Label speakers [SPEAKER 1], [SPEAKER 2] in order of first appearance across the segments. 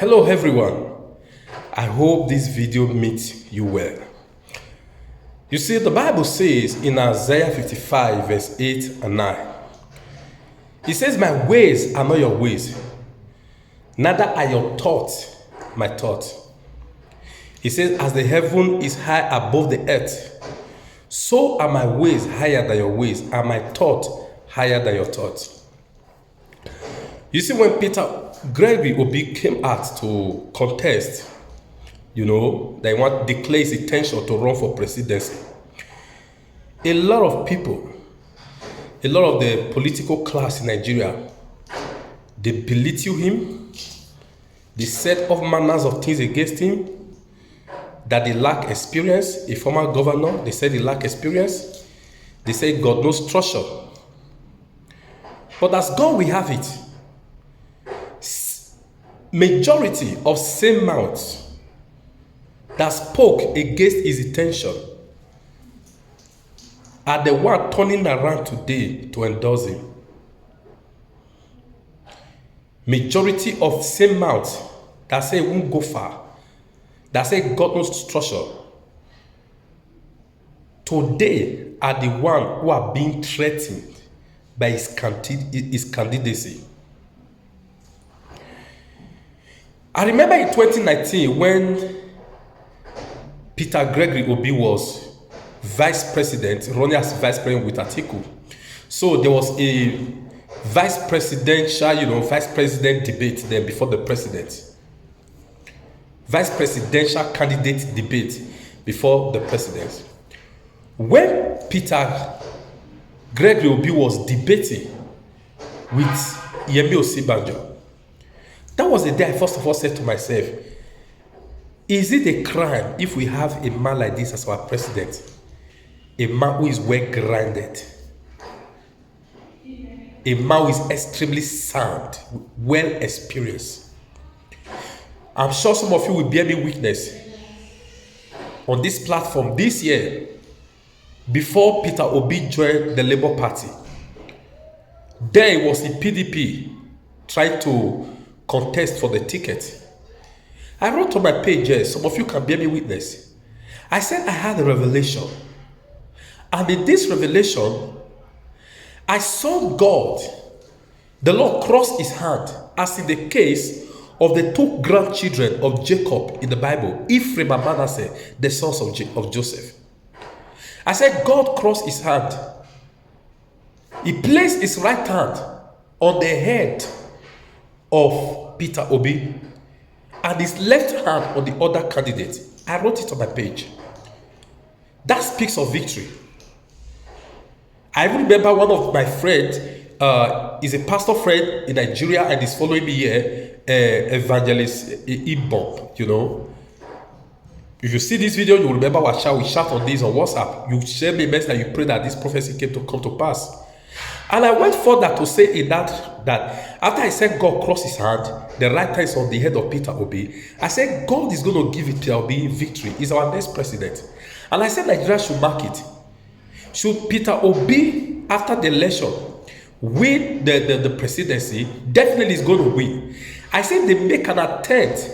[SPEAKER 1] Hello everyone, I hope this video meets you well. You see, the Bible says in Isaiah 55 verse 8 and 9, it says, "My ways are not your ways, neither are your thoughts my thoughts." It says, "As the heaven is high above the earth, so are my ways higher than your ways, and my thoughts higher than your thoughts." You see, when Peter Gregory Obi came out to contest, they want to declare his intention to run for presidency, a lot of people, a lot of the political class in Nigeria, they belittle him, they set up manners of things against him, that they lack experience. A former governor, they said he lacked experience. They said God knows structure. But as God will have it, majority of same mouths that spoke against his intention are the one turning around today to endorse him. Majority of same mouths that say he won't go far, that say God knows structure, today are the one who are being threatened by his candidacy. I remember in 2019 when Peter Gregory Obi was vice president, running as vice president with Atiku. So there was a vice president debate then before the president. Vice presidential candidate debate before the president. When Peter Gregory Obi was debating with Yemi Osibanjo, that was the day I first of all said to myself, is it a crime if we have a man like this as our president? A man who is well grounded, a man who is extremely sound, well experienced. I'm sure some of you will bear me witness on this platform this year, before Peter Obi joined the Labour Party. There he was in PDP trying to contest for the ticket. I wrote on my page, some of you can bear me witness. I said I had a revelation. And in this revelation, I saw God, the Lord, cross his hand, as in the case of the two grandchildren of Jacob in the Bible, Ephraim and Manasseh, the sons of Joseph. I said God crossed his hand. He placed his right hand on the head of Peter Obi and his left hand on the other candidate. I wrote it on my page. That speaks of victory. I remember one of my friends is a pastor friend in Nigeria and is following me here, Evangelist Ibom, If you see this video, you will remember what we shout on this on WhatsApp. You share me a message that you pray that this prophecy come to pass. And I went further to say in that after I said God crossed his hand, the right hand is on the head of Peter Obi, I said God is going to give it Peter Obi victory. He's our next president. And I said Nigeria should mark it. Should Peter Obi, after the election, win the presidency, definitely is going to win. I said they make an attempt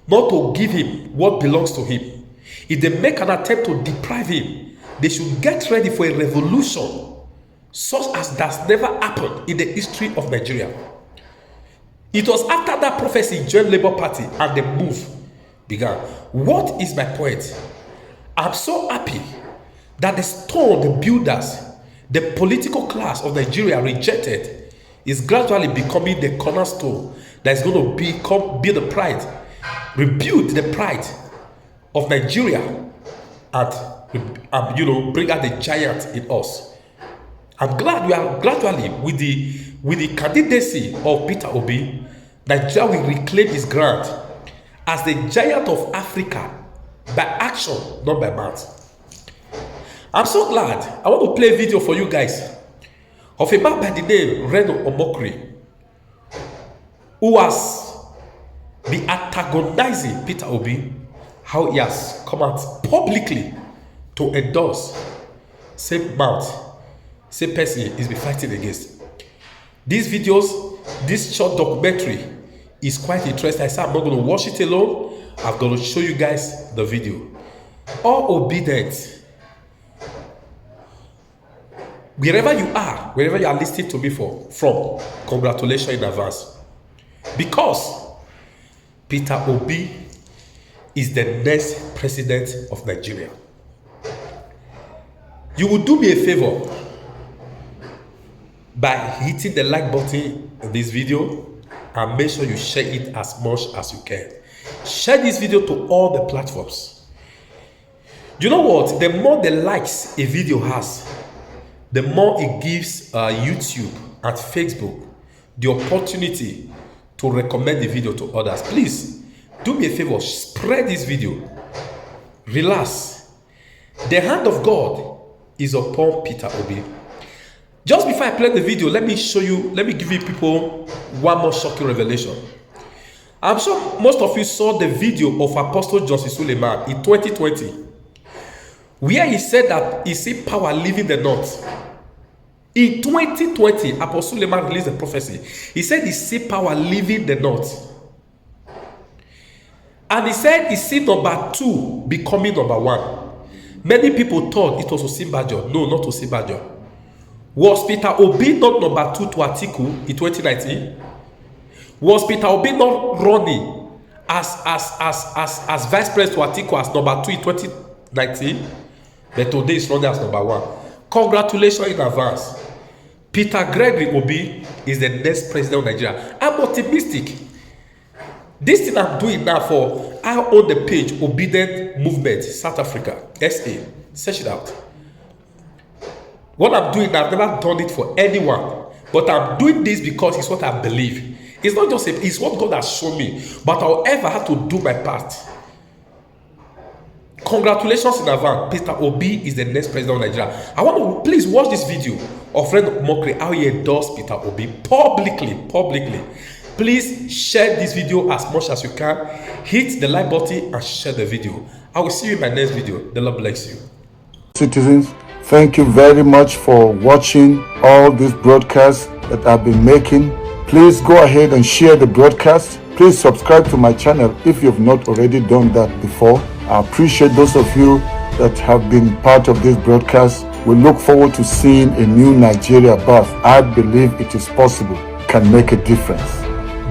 [SPEAKER 1] not to give him what belongs to him. If they make an attempt to deprive him, they should get ready for a revolution such as that's never happened in the history of Nigeria. It was after that prophecy joined Labour Party and the move began. What is my point? I'm so happy that the stone the builders, the political class of Nigeria rejected, is gradually becoming the cornerstone that is going to be the pride, rebuild the pride of Nigeria, and bring out the giant in us. I'm glad we are gradually, with the candidacy of Peter Obi, Nigeria will reclaim its ground as the giant of Africa by action, not by mouth. I'm so glad. I want to play a video for you guys of a man by the name Reno Omokri, who has been antagonizing Peter Obi, how he has come out publicly to endorse same mouth, same person he's been fighting against. These videos, this short documentary is quite interesting. I said I'm not going to watch it alone. I'm going to show you guys the video. All obedient. Wherever you are listening to me from, congratulations in advance. Because Peter Obi is the next president of Nigeria. You will do me a favor by hitting the like button on this video and make sure you share it as much as you can. Share this video to all the platforms. You know what? The more the likes a video has, the more it gives YouTube and Facebook the opportunity to recommend the video to others. Please, do me a favor, spread this video. Relax. The hand of God is upon Peter Obi. Just before I play the video, let me give you people one more shocking revelation. I'm sure most of you saw the video of Apostle Johnson Suleiman in 2020, where he said that he see power leaving the north. In 2020, Apostle Suleiman released a prophecy. He said he see power leaving the north. And he said he see number 2 becoming number 1. Many people thought it was Osinbajo. No, not Osinbajo. Was Peter Obi not number 2 to Atiku in 2019? Was Peter Obi not running as vice president to Atiku as number 2 in 2019? But today is running as number 1. Congratulations in advance. Peter Gregory Obi is the next president of Nigeria. I'm optimistic. This thing I'm doing now I own the page Obedient Movement South Africa SA. Search it out. What I'm doing now, I've never done it for anyone, but I'm doing this because it's what I believe. It's not just it's what God has shown me, but I'll ever have to do my part. Congratulations in advance. Peter Obi is the next president of Nigeria. I want to please watch this video of friend Omokri, how he endorsed Peter Obi publicly. Please share this video as much as you can. Hit the like button and share the video. I will see you in my next video. The Lord bless you.
[SPEAKER 2] Citizens, thank you very much for watching all these broadcasts that I've been making. Please go ahead and share the broadcast. Please subscribe to my channel if you've not already done that before. I appreciate those of you that have been part of this broadcast. We look forward to seeing a new Nigeria birth. I believe it is possible, can make a difference.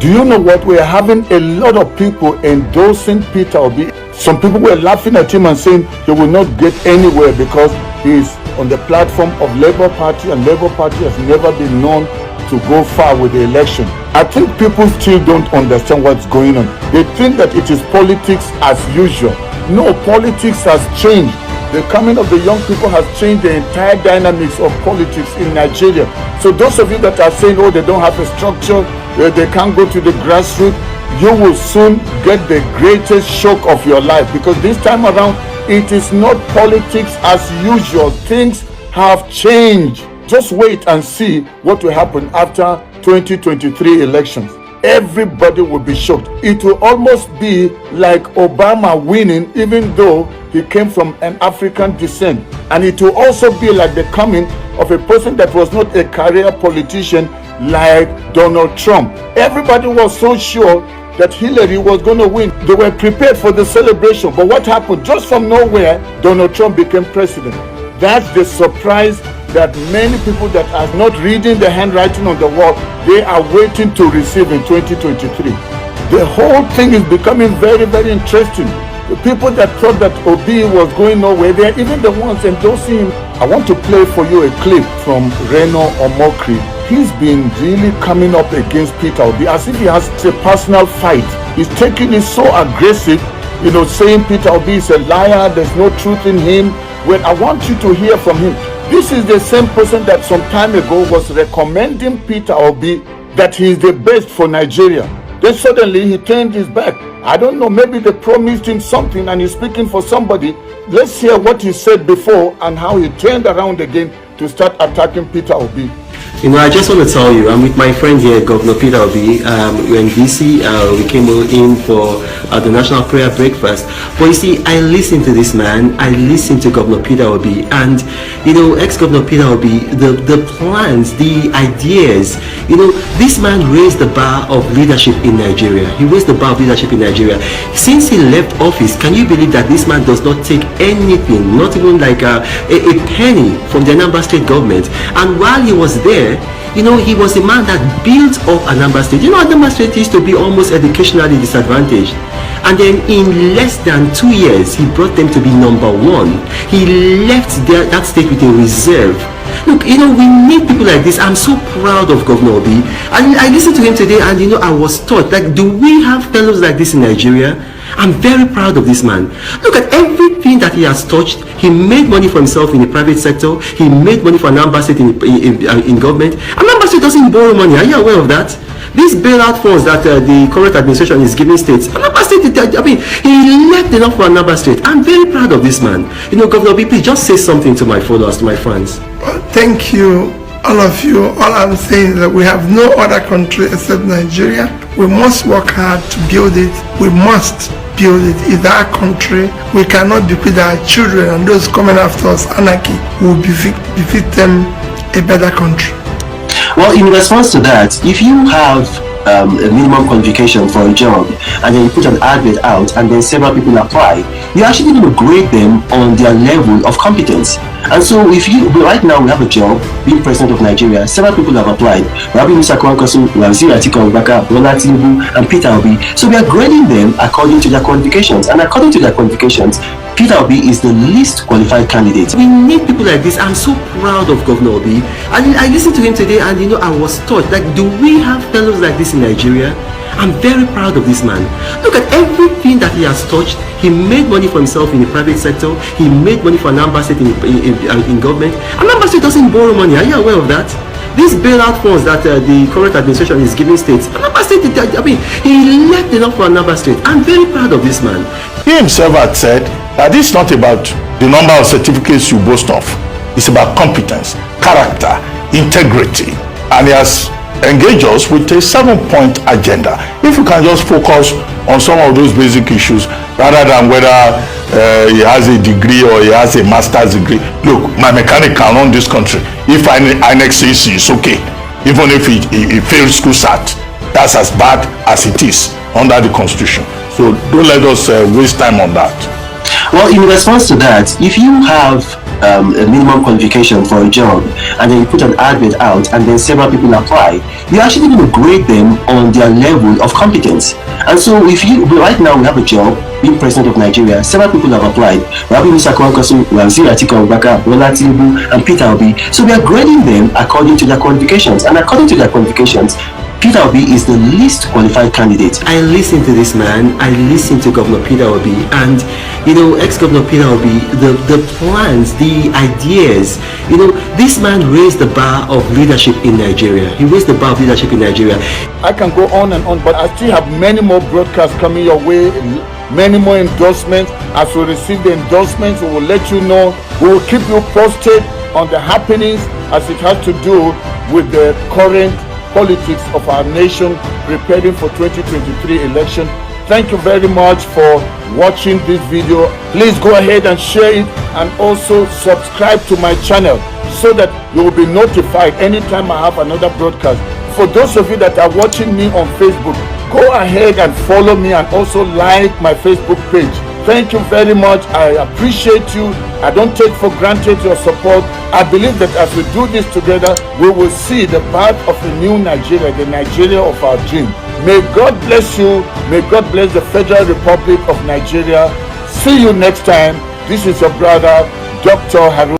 [SPEAKER 2] Do you know what? We are having a lot of people endorsing Peter Obi. Some people were laughing at him and saying he will not get anywhere because he is on the platform of Labour Party, and Labour Party has never been known to go far with the election. I think people still don't understand what's going on. They think that it is politics as usual. No, politics has changed. The coming of the young people has changed the entire dynamics of politics in Nigeria. So those of you that are saying, oh, they don't have a structure, they can't go to the grassroots, you will soon get the greatest shock of your life, because this time around, it is not politics as usual. Things have changed. Just wait and see what will happen after 2023 elections. Everybody will be shocked. It will almost be like Obama winning, even though he came from an African descent. And it will also be like the coming of a person that was not a career politician like Donald Trump. Everybody was so sure that Hillary was going to win. They were prepared for the celebration. But what happened? Just from nowhere, Donald Trump became president. That's the surprise that many people that are not reading the handwriting on the wall, they are waiting to receive in 2023. The whole thing is becoming very, very interesting. The people that thought that Obi was going nowhere, they're even the ones endorsing him. I want to play for you a clip from Reno Omokri. He's been really coming up against Peter Obi as if he has a personal fight. He's taking it so aggressive, saying Peter Obi is a liar, there's no truth in him. Well, I want you to hear from him. This is the same person that some time ago was recommending Peter Obi that he is the best for Nigeria. Then suddenly he turned his back. I don't know, maybe they promised him something and he's speaking for somebody. Let's hear what he said before and how he turned around again to start attacking Peter Obi.
[SPEAKER 3] I just want to tell you, I'm with my friend here, Governor Peter Obi. We're in DC. We came in for the National Prayer Breakfast. But you see, I listened to this man. I listened to Governor Peter Obi. And, ex-Governor Peter Obi, the plans, the ideas, this man raised the bar of leadership in Nigeria. He raised the bar of leadership in Nigeria. Since he left office, can you believe that this man does not take anything, not even like a penny from the Anambra State government? And while he was there, he was a man that built up Anambra State. Anambra State used to be almost educationally disadvantaged. And then in less than 2 years, he brought them to be number one. He left that state with a reserve. Look, we need people like this. I'm so proud of Governor Obi. I listened to him today and, I was taught, like, do we have fellows like this in Nigeria? I'm very proud of this man. Look at everything that he has touched. He made money for himself in the private sector. He made money for Anambra State in government. Anambra State doesn't borrow money. Are you aware of that? These bailout funds that the current administration is giving states, Anambra State, he left enough for Anambra State. I'm very proud of this man. Governor B, please just say something to my followers, to my fans.
[SPEAKER 4] Well, thank you, all of you. All I'm saying is that we have no other country except Nigeria. We must work hard to build it. We must build it. It's our country. We cannot bequeath our children and those coming after us anarchy. We will befit them a better country.
[SPEAKER 3] Well, in response to that, if you have a minimum qualification for a job and then you put an advert out and then several people apply, you're actually going to grade them on their level of competence. And so right now we have a job, being president of Nigeria, several people have applied. Rabi Musa Kwankwaso, Waziri Atiku Abubakar, Bola Tinubu, and Peter Obi. So we are grading them according to their qualifications. And according to their qualifications, Peter Obi is the least qualified candidate. We need people like this. I'm so proud of Governor Obi. I listened to him today and, I was taught, like, do we have fellows like this in Nigeria? I'm very proud of this man. Look at everything that he has touched. He made money for himself in the private sector. He made money for Anambra State in government. Anambra State doesn't borrow money. Are you aware of that? These bailout funds that the current administration is giving states, Anambra State, he left enough for Anambra State. I'm very proud of this man.
[SPEAKER 2] He himself had said that it's not about the number of certificates you boast of. It's about competence, character, integrity. And he has engaged us with a 7-point agenda. If you can just focus on some of those basic issues rather than whether he has a degree or he has a master's degree. Look, my mechanic can run this country. If I annex AC, it's okay. Even if he failed school SAT, that's as bad as it is under the constitution. So don't let us waste time on that.
[SPEAKER 3] Well, in response to that, if you have a minimum qualification for a job and then you put an advert out and then several people apply, you're actually going to grade them on their level of competence. And so right now we have a job, being president of Nigeria, several people have applied. Rabi Musa Kwankwaso, Waziri Atiku Abubakar, Bola Tinubu, and Peter Obi. So we are grading them according to their qualifications. And according to their qualifications, Peter Obi is the least qualified candidate. I listened to this man. I listened to Governor Peter Obi. And, ex-Governor Peter Obi, the plans, the ideas, this man raised the bar of leadership in Nigeria. He raised the bar of leadership in Nigeria.
[SPEAKER 2] I can go on and on, but I still have many more broadcasts coming your way, many more endorsements. As we receive the endorsements, we will let you know. We will keep you posted on the happenings as it has to do with the current politics of our nation preparing for 2023 election. Thank you very much for watching this video. Please go ahead and share it and also subscribe to my channel so that you will be notified anytime I have another broadcast. For those of you that are watching me on Facebook, go ahead and follow me and also like my Facebook page. Thank you very much. I appreciate you. I don't take for granted your support. I believe that as we do this together, we will see the path of a new Nigeria, the Nigeria of our dream. May God bless you. May God bless the Federal Republic of Nigeria. See you next time. This is your brother, Dr. Harun.